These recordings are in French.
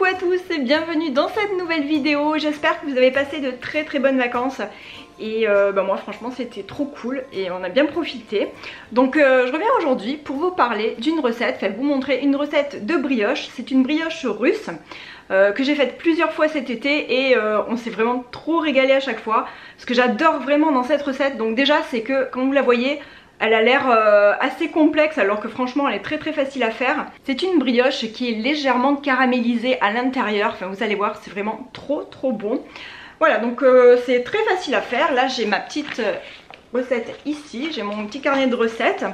Coucou à tous et bienvenue dans cette nouvelle vidéo. J'espère que vous avez passé de très bonnes vacances. Et moi franchement c'était trop cool et on a bien profité. Donc je reviens aujourd'hui pour vous parler d'une recette, enfin vous montrer une recette de brioche. C'est une brioche russe que j'ai faite plusieurs fois cet été et on s'est vraiment trop régalé à chaque fois. Ce que j'adore vraiment dans cette recette, donc déjà c'est que quand vous la voyez, elle a l'air assez complexe alors que franchement elle est très facile à faire. C'est une brioche qui est légèrement caramélisée à l'intérieur, enfin vous allez voir c'est vraiment trop bon. Voilà donc c'est très facile à faire. Là j'ai ma petite recette ici, j'ai mon petit carnet de recettes.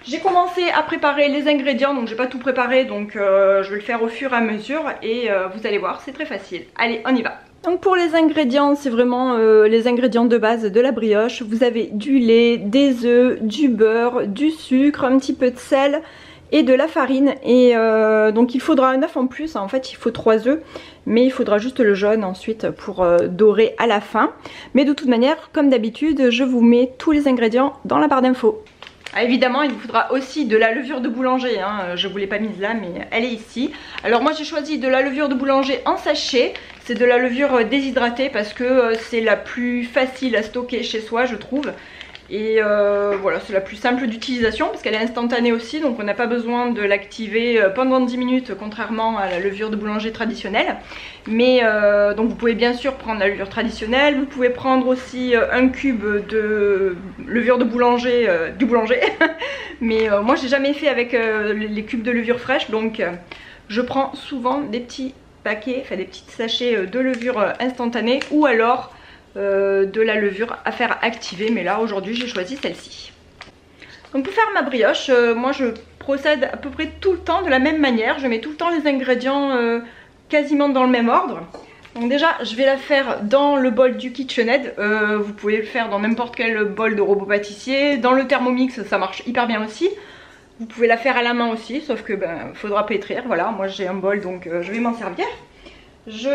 J'ai commencé à préparer les ingrédients, donc j'ai pas tout préparé, donc je vais le faire au fur et à mesure et vous allez voir c'est très facile. Allez on y va. Donc pour les ingrédients, c'est vraiment les ingrédients de base de la brioche. Vous avez du lait, des œufs, du beurre, du sucre, un petit peu de sel et de la farine. Et donc il faudra un œuf en plus, en fait il faut 3 œufs, mais il faudra juste le jaune ensuite pour dorer à la fin. Mais de toute manière, comme d'habitude, je vous mets tous les ingrédients dans la barre d'infos. Ah, évidemment il vous faudra aussi de la levure de boulanger, hein. Je ne vous l'ai pas mise là mais elle est ici. Alors moi j'ai choisi de la levure de boulanger en sachet, c'est de la levure déshydratée parce que c'est la plus facile à stocker chez soi je trouve. Et voilà, c'est la plus simple d'utilisation parce qu'elle est instantanée aussi, donc on n'a pas besoin de l'activer pendant 10 minutes contrairement à la levure de boulanger traditionnelle. Mais donc vous pouvez bien sûr prendre la levure traditionnelle, vous pouvez prendre aussi un cube de levure de boulanger, du boulanger. Mais moi j'ai jamais fait avec les cubes de levure fraîche, donc je prends souvent des petits paquets, enfin des petits sachets de levure instantanée ou alors de la levure à faire activer, mais là aujourd'hui j'ai choisi celle-ci. Donc pour faire ma brioche, moi je procède à peu près tout le temps de la même manière, je mets tout le temps les ingrédients quasiment dans le même ordre. Donc déjà je vais la faire dans le bol du KitchenAid, vous pouvez le faire dans n'importe quel bol de robot pâtissier, dans le Thermomix ça marche hyper bien aussi. Vous pouvez la faire à la main aussi, sauf que faudra pétrir, voilà, moi j'ai un bol donc je vais m'en servir. Je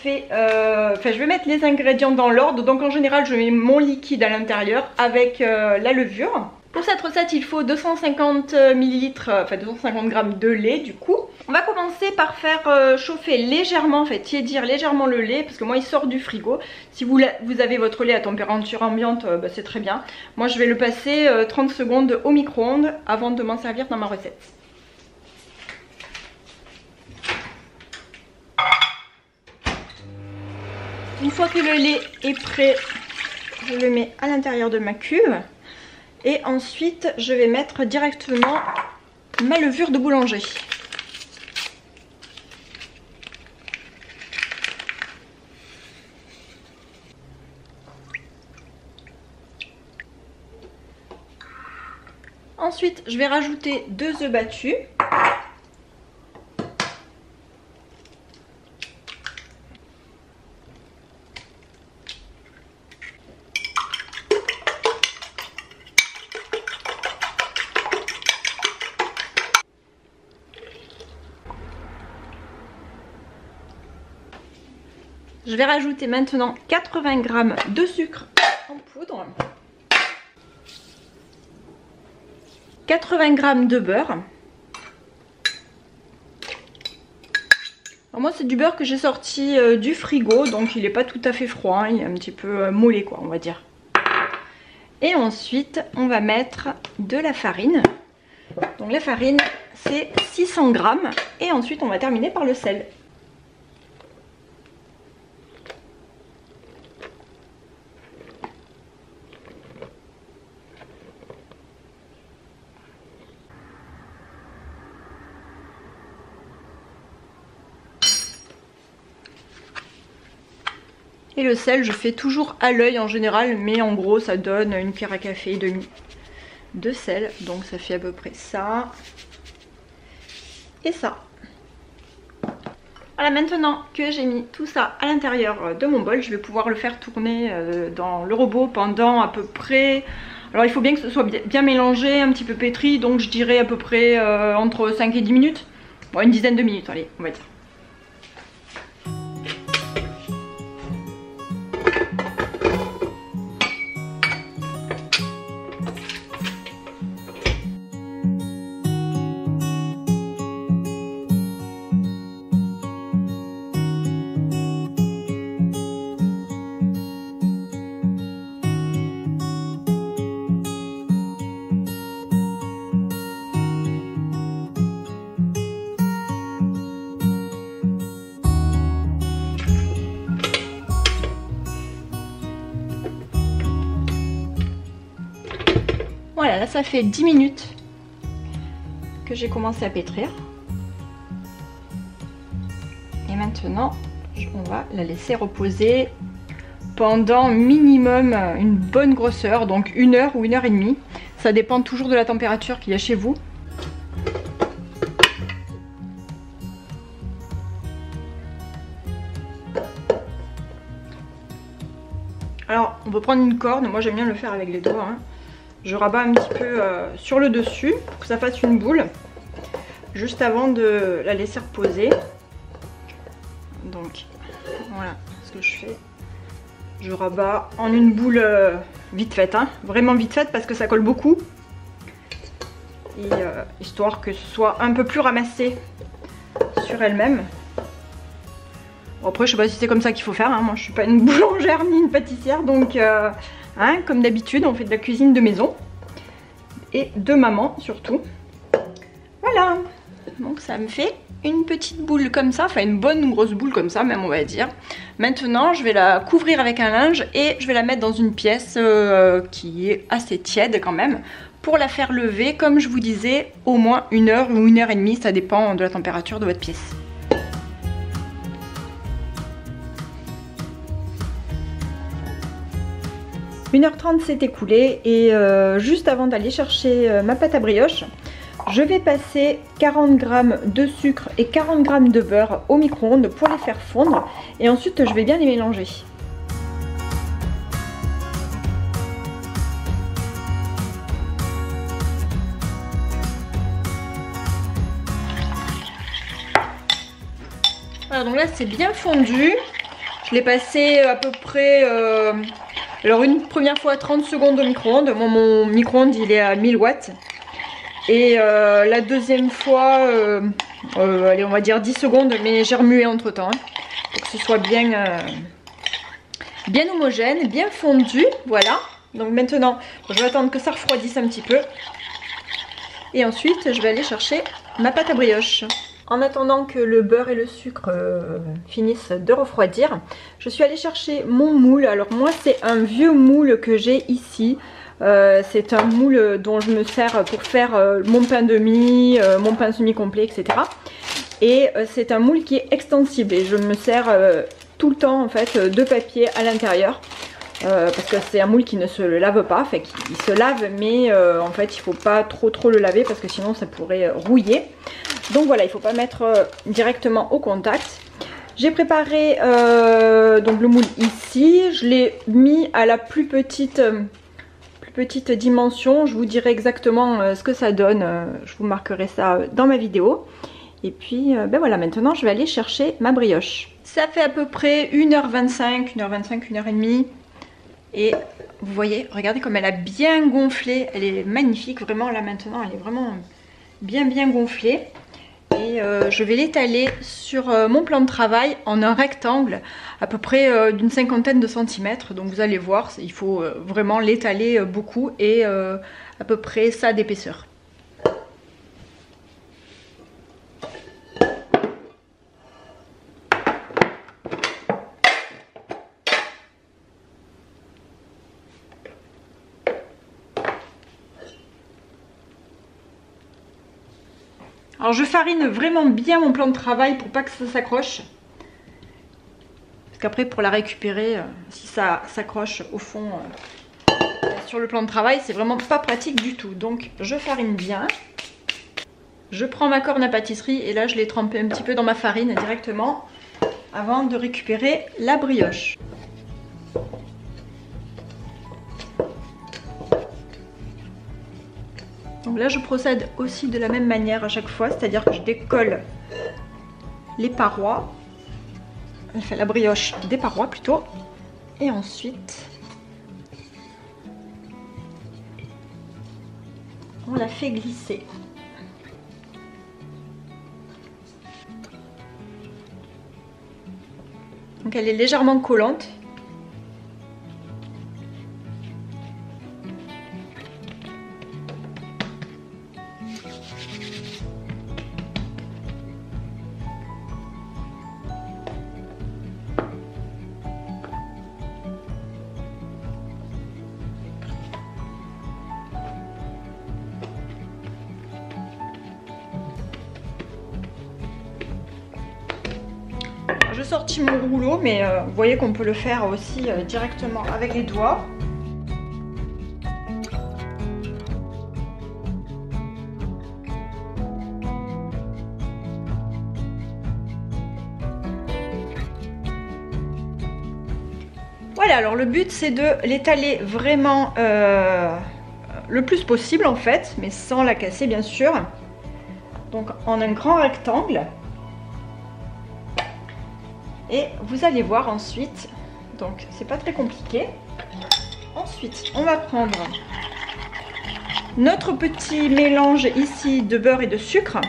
vais mettre les ingrédients dans l'ordre, donc en général je mets mon liquide à l'intérieur avec la levure. Pour cette recette il faut 250 ml, enfin 250 g de lait du coup. On va commencer par faire chauffer légèrement, tiédir légèrement le lait parce que moi il sort du frigo. Si vous avez votre lait à température ambiante, c'est très bien. Moi je vais le passer 30 secondes au micro-ondes avant de m'en servir dans ma recette. Une fois que le lait est prêt, je le mets à l'intérieur de ma cuve. Et ensuite, je vais mettre directement ma levure de boulanger. Ensuite, je vais rajouter 2 œufs battus. Je vais rajouter maintenant 80 g de sucre en poudre, 80 g de beurre. Alors moi c'est du beurre que j'ai sorti du frigo, donc il n'est pas tout à fait froid, hein, il est un petit peu moellé quoi on va dire. Et ensuite on va mettre de la farine. Donc la farine c'est 600 g et ensuite on va terminer par le sel. Et le sel, je fais toujours à l'œil en général, mais en gros ça donne une cuillère à café et demi de sel. Donc ça fait à peu près ça et ça. Voilà, maintenant que j'ai mis tout ça à l'intérieur de mon bol, je vais pouvoir le faire tourner dans le robot pendant à peu près... Alors il faut bien que ce soit bien mélangé, un petit peu pétri, donc je dirais à peu près entre 5 et 10 minutes. Bon, une dizaine de minutes, allez, on va dire. Voilà, là ça fait 10 minutes que j'ai commencé à pétrir. Et maintenant, on va la laisser reposer pendant minimum une bonne grosseur, donc 1 heure ou 1 heure et demie. Ça dépend toujours de la température qu'il y a chez vous. Alors, on peut prendre une corde, moi j'aime bien le faire avec les doigts. Hein. Je rabats un petit peu sur le dessus pour que ça fasse une boule, juste avant de la laisser reposer. Donc, voilà ce que je fais. Je rabats en une boule vite faite, hein. Vraiment vite faite parce que ça colle beaucoup. Et histoire que ce soit un peu plus ramassé sur elle-même. Bon, après je sais pas si c'est comme ça qu'il faut faire, hein. Moi je suis pas une boulangère ni une pâtissière, donc hein, comme d'habitude on fait de la cuisine de maison. Et de maman surtout. Voilà, donc ça me fait une petite boule comme ça, enfin une bonne grosse boule comme ça même on va dire. Maintenant je vais la couvrir avec un linge et je vais la mettre dans une pièce qui est assez tiède quand même, pour la faire lever comme je vous disais au moins 1 heure ou 1 heure et demie, ça dépend de la température de votre pièce. « 1h30 s'est écoulée et juste avant d'aller chercher ma pâte à brioche, je vais passer 40 g de sucre et 40 g de beurre au micro-ondes pour les faire fondre et ensuite je vais bien les mélanger. Voilà, donc là c'est bien fondu, je l'ai passé à peu près... alors une première fois 30 secondes au micro-ondes, mon micro-ondes il est à 1000 watts. Et la deuxième fois, allez on va dire 10 secondes, mais j'ai remué entre temps, hein, pour que ce soit bien, bien homogène, bien fondu, voilà. Donc maintenant, je vais attendre que ça refroidisse un petit peu. Et ensuite, je vais aller chercher ma pâte à brioche. En attendant que le beurre et le sucre finissent de refroidir, je suis allée chercher mon moule. Alors moi c'est un vieux moule que j'ai ici. C'est un moule dont je me sers pour faire mon pain de mie, mon pain semi-complet, etc. Et c'est un moule qui est extensible et je me sers tout le temps en fait de papier à l'intérieur. Parce que c'est un moule qui ne se lave pas, enfin qui se lave mais en fait il faut pas trop le laver parce que sinon ça pourrait rouiller. Donc voilà, il ne faut pas mettre directement au contact. J'ai préparé donc le moule ici, je l'ai mis à la plus petite dimension. Je vous dirai exactement ce que ça donne, je vous marquerai ça dans ma vidéo. Et puis ben voilà, maintenant je vais aller chercher ma brioche. Ça fait à peu près 1h25, 1h30. Et vous voyez, regardez comme elle a bien gonflé, elle est magnifique vraiment là maintenant, elle est vraiment bien gonflée. Et je vais l'étaler sur mon plan de travail en un rectangle à peu près d'une 50aine de centimètres. Donc vous allez voir, il faut vraiment l'étaler beaucoup et à peu près ça d'épaisseur. Alors je farine vraiment bien mon plan de travail pour pas que ça s'accroche. Parce qu'après pour la récupérer, si ça s'accroche au fond sur le plan de travail, c'est vraiment pas pratique du tout. Donc je farine bien. Je prends ma corne à pâtisserie et là je l'ai trempée un petit peu dans ma farine directement avant de récupérer la brioche. Donc là je procède aussi de la même manière à chaque fois, c'est-à-dire que je décolle les parois, enfin la brioche des parois plutôt, et ensuite on la fait glisser. Donc elle est légèrement collante. sorti mon rouleau, mais vous voyez qu'on peut le faire aussi directement avec les doigts. Voilà, alors le but c'est de l'étaler vraiment le plus possible en fait, mais sans la casser bien sûr. Donc en un grand rectangle. Et vous allez voir ensuite, donc c'est pas très compliqué. Ensuite, on va prendre notre petit mélange ici de beurre et de sucre.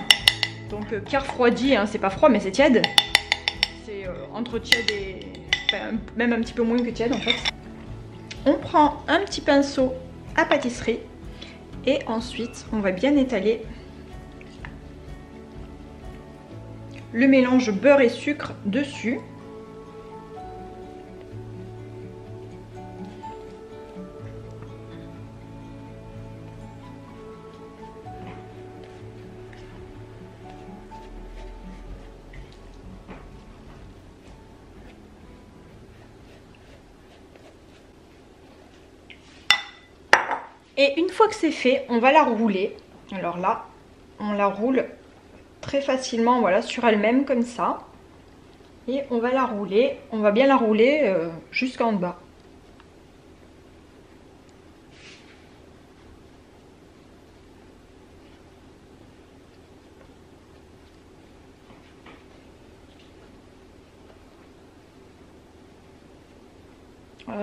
Donc qui a refroidi, hein, c'est pas froid mais c'est tiède. C'est entre tiède et... Enfin, même un petit peu moins que tiède en fait. On prend un petit pinceau à pâtisserie et ensuite on va bien étaler le mélange beurre et sucre dessus. Et une fois que c'est fait, on va la rouler. Alors là, on la roule très facilement, voilà, sur elle-même comme ça. Et on va la rouler, on va bien la rouler jusqu'en bas.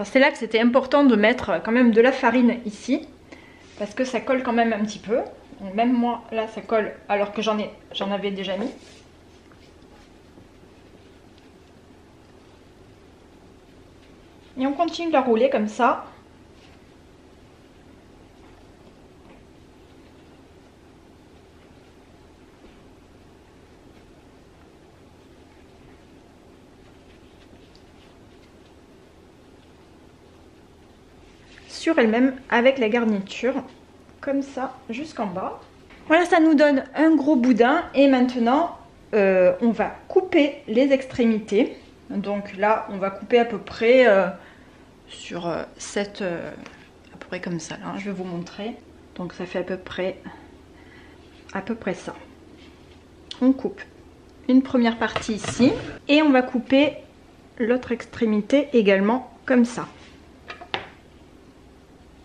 C'est là que c'était important de mettre quand même de la farine ici, parce que ça colle quand même un petit peu. Même moi, là, ça colle alors que j'en avais déjà mis. Et on continue de la rouler comme ça. Sur elle-même avec la garniture, comme ça, jusqu'en bas. Voilà, ça nous donne un gros boudin. Et maintenant, on va couper les extrémités. Donc là, on va couper à peu près sur cette... à peu près comme ça, là, hein, je vais vous montrer. Donc ça fait à peu près ça. On coupe une première partie ici. Et on va couper l'autre extrémité également comme ça.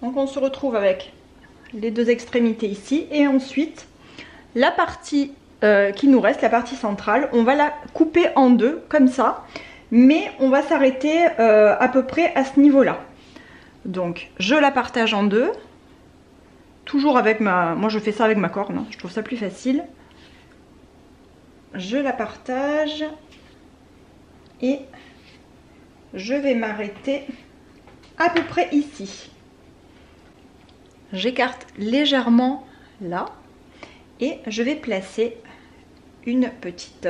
Donc on se retrouve avec les deux extrémités ici. Et ensuite, la partie qui nous reste, la partie centrale, on va la couper en deux, comme ça. Mais on va s'arrêter à peu près à ce niveau-là. Donc je la partage en deux. Toujours avec ma... Moi je fais ça avec ma corne, hein, je trouve ça plus facile. Je la partage. Et je vais m'arrêter à peu près ici. J'écarte légèrement là et je vais placer une petite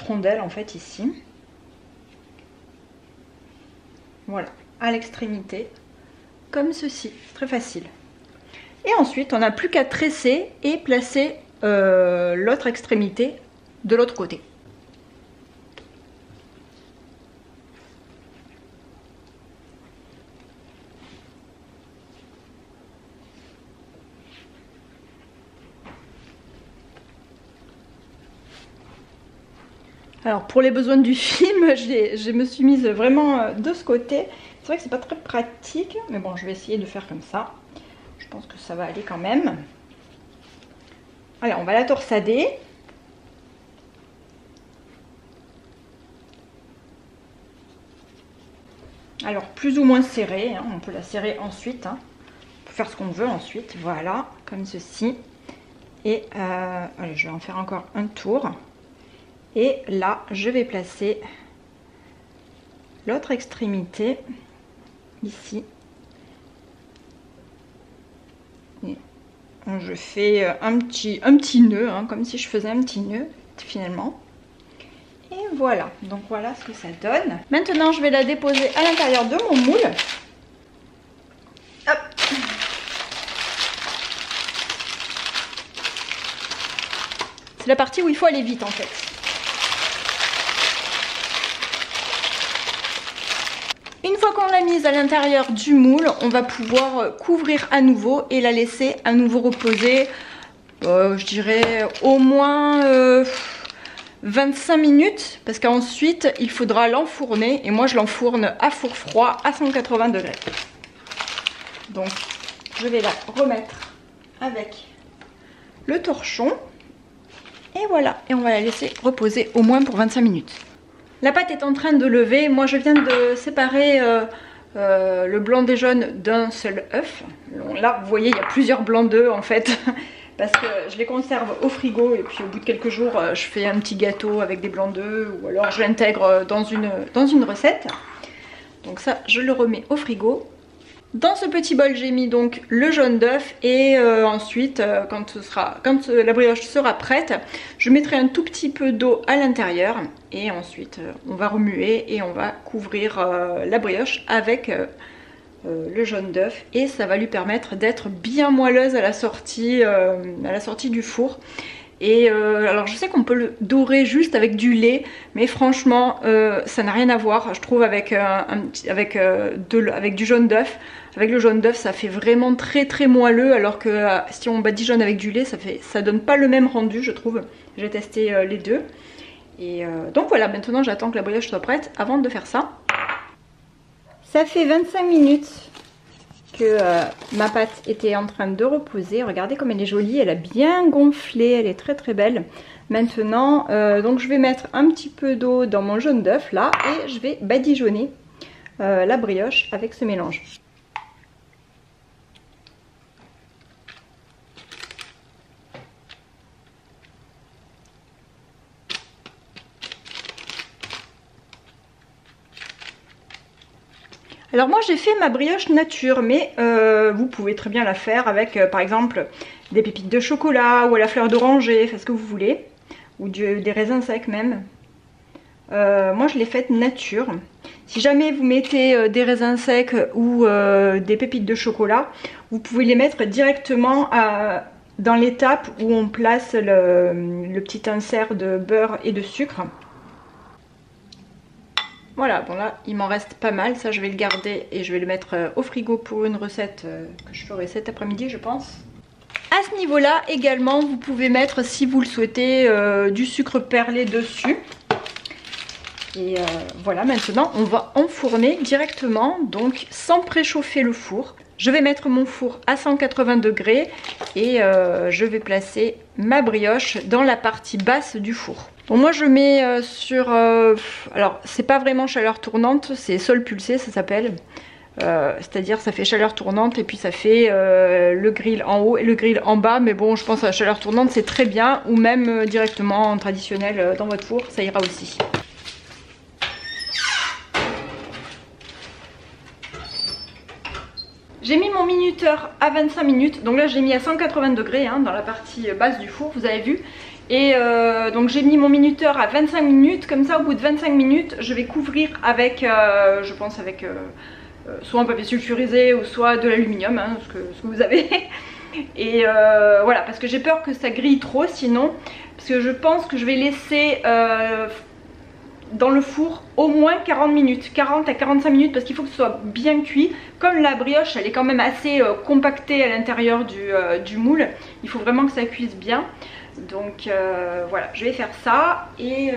rondelle en fait ici. Voilà, à l'extrémité, comme ceci, très facile. Et ensuite, on n'a plus qu'à tresser et placer l'autre extrémité de l'autre côté. Alors pour les besoins du film, je me suis mise vraiment de ce côté. C'est vrai que c'est pas très pratique, mais bon, je vais essayer de faire comme ça. Je pense que ça va aller quand même. Allez, on va la torsader. Alors plus ou moins serrée, hein, on peut la serrer ensuite. Hein. On peut faire ce qu'on veut ensuite, voilà, comme ceci. Et allez, je vais en faire encore un tour. Et là, je vais placer l'autre extrémité ici. Et je fais un petit nœud, hein, comme si je faisais un petit nœud finalement. Et voilà, donc voilà ce que ça donne. Maintenant, je vais la déposer à l'intérieur de mon moule. Hop. C'est la partie où il faut aller vite en fait. l'a mise à l'intérieur du moule, on va pouvoir couvrir à nouveau et la laisser à nouveau reposer, je dirais au moins 25 minutes, parce qu'ensuite il faudra l'enfourner et moi je l'enfourne à four froid à 180 degrés. Donc je vais la remettre avec le torchon et voilà, et on va la laisser reposer au moins pour 25 minutes. La pâte est en train de lever, moi je viens de séparer le blanc des jaunes d'un seul œuf. Là vous voyez il y a plusieurs blancs d'œufs en fait parce que je les conserve au frigo et puis au bout de quelques jours je fais un petit gâteau avec des blancs d'œufs ou alors je l'intègre dans une recette. Donc ça je le remets au frigo. Dans ce petit bol j'ai mis donc le jaune d'œuf et ensuite quand la brioche sera prête, je mettrai un tout petit peu d'eau à l'intérieur et ensuite on va remuer et on va couvrir la brioche avec le jaune d'œuf et ça va lui permettre d'être bien moelleuse à la sortie du four. Et alors je sais qu'on peut le dorer juste avec du lait, mais franchement ça n'a rien à voir, je trouve, avec du jaune d'œuf. Avec le jaune d'œuf ça fait vraiment très très moelleux, alors que si on badigeonne avec du lait ça donne pas le même rendu, je trouve. J'ai testé les deux. Et donc voilà, maintenant j'attends que la brioche soit prête avant de faire ça. Ça fait 25 minutes que ma pâte était en train de reposer. Regardez comme elle est jolie, elle a bien gonflé, elle est très très belle. Maintenant donc je vais mettre un petit peu d'eau dans mon jaune d'œuf là et je vais badigeonner la brioche avec ce mélange. Alors moi j'ai fait ma brioche nature, mais vous pouvez très bien la faire avec par exemple des pépites de chocolat ou à la fleur d'oranger, faites ce que vous voulez, ou des raisins secs même. Moi je l'ai faite nature. Si jamais vous mettez des raisins secs ou des pépites de chocolat, vous pouvez les mettre directement dans l'étape où on place le petit insert de beurre et de sucre. Voilà, bon là il m'en reste pas mal, ça je vais le garder et je vais le mettre au frigo pour une recette que je ferai cet après-midi je pense. À ce niveau là également vous pouvez mettre, si vous le souhaitez, du sucre perlé dessus. Et voilà, maintenant on va enfourner directement, donc sans préchauffer le four. Je vais mettre mon four à 180 degrés et je vais placer ma brioche dans la partie basse du four. Bon, moi je mets sur... alors c'est pas vraiment chaleur tournante, c'est sol pulsé ça s'appelle. C'est-à-dire ça fait chaleur tournante et puis ça fait le grill en haut et le grill en bas. Mais bon, je pense à la chaleur tournante c'est très bien, ou même directement en traditionnel dans votre four, ça ira aussi. J'ai mis mon minuteur à 25 minutes, donc là j'ai mis à 180 degrés hein, dans la partie basse du four, vous avez vu. Et donc j'ai mis mon minuteur à 25 minutes, comme ça au bout de 25 minutes je vais couvrir avec, je pense avec soit un papier sulfurisé ou soit de l'aluminium, hein, ce que vous avez. Et voilà, parce que j'ai peur que ça grille trop sinon, parce que je pense que je vais laisser dans le four au moins 40 minutes, 40 à 45 minutes, parce qu'il faut que ce soit bien cuit. Comme la brioche elle est quand même assez compactée à l'intérieur du moule, il faut vraiment que ça cuise bien. Donc voilà, je vais faire ça. Et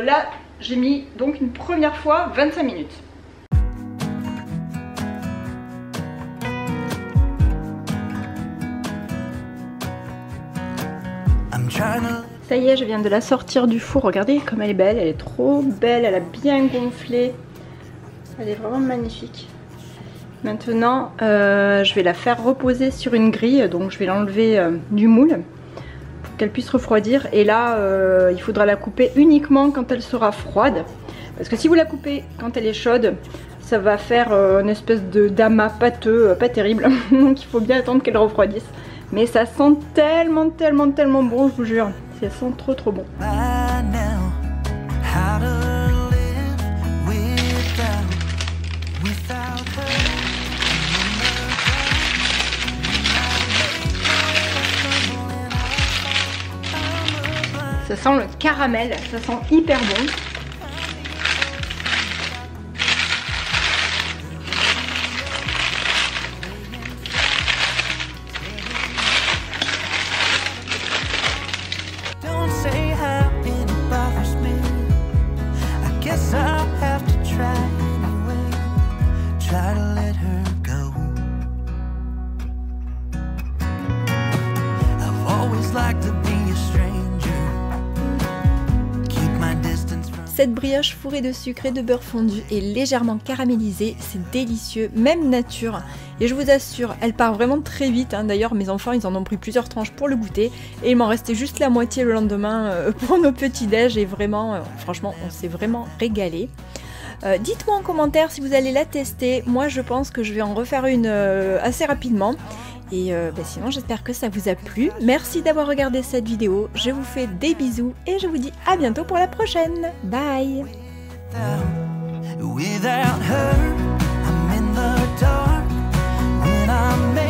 là j'ai mis donc une première fois 25 minutes. Ça y est, je viens de la sortir du four. Regardez comme elle est belle, elle est trop belle, elle a bien gonflé. Elle est vraiment magnifique. Maintenant, je vais la faire reposer sur une grille. Donc je vais l'enlever du moule pour qu'elle puisse refroidir. Et là, il faudra la couper uniquement quand elle sera froide. Parce que si vous la coupez quand elle est chaude, ça va faire une espèce d'amas pâteux, pas terrible. Donc il faut bien attendre qu'elle refroidisse. Mais ça sent tellement bon, je vous jure. Ça sent trop bon. Ça sent le caramel, ça sent hyper bon. Cette brioche fourrée de sucre et de beurre fondu est légèrement caramélisée, c'est délicieux, même nature. Et je vous assure, elle part vraiment très vite. D'ailleurs, mes enfants, ils en ont pris plusieurs tranches pour le goûter. Et il m'en restait juste la moitié le lendemain pour nos petits-déj. Et vraiment, franchement, on s'est vraiment régalé. Dites-moi en commentaire si vous allez la tester. Moi, je pense que je vais en refaire une assez rapidement. Et sinon, j'espère que ça vous a plu. Merci d'avoir regardé cette vidéo. Je vous fais des bisous et je vous dis à bientôt pour la prochaine. Bye! Without her, I'm in the dark when I make